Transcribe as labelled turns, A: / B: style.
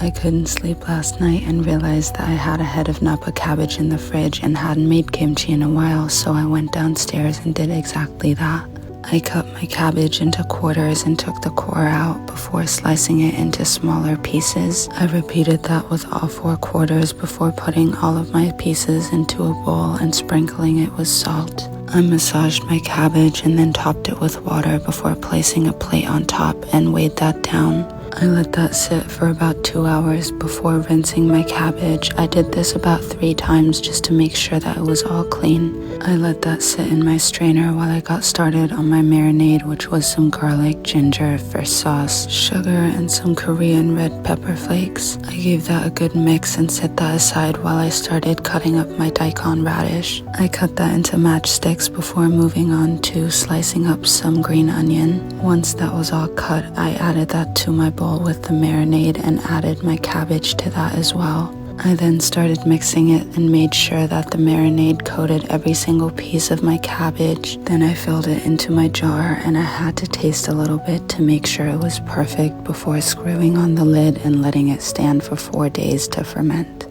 A: I couldn't sleep last night and realized that I had a head of napa cabbage in the fridge and hadn't made kimchi in a while, so I went downstairs and did exactly that. I cut my cabbage into quarters and took the core out before slicing it into smaller pieces. I repeated that with all 4 quarters before putting all of my pieces into a bowl and sprinkling it with salt. I massaged my cabbage and then topped it with water before placing a plate on top and weighed that down. I let that sit for about 2 hours before rinsing my cabbage. I did this about 3 times just to make sure that it was all clean. I let that sit in my strainer while I got started on my marinade, which was some garlic, ginger, fish sauce, sugar, and some Korean red pepper flakes. I gave that a good mix and set that aside while I started cutting up my daikon radish. I cut that into matchsticks before moving on to slicing up some green onion. Once that was all cut, I added that to my bowl with the marinade and added my cabbage to that as well. I then started mixing it and made sure that the marinade coated every single piece of my cabbage. Then I filled it into my jar and I had to taste a little bit to make sure it was perfect before screwing on the lid and letting it stand for 4 days to ferment.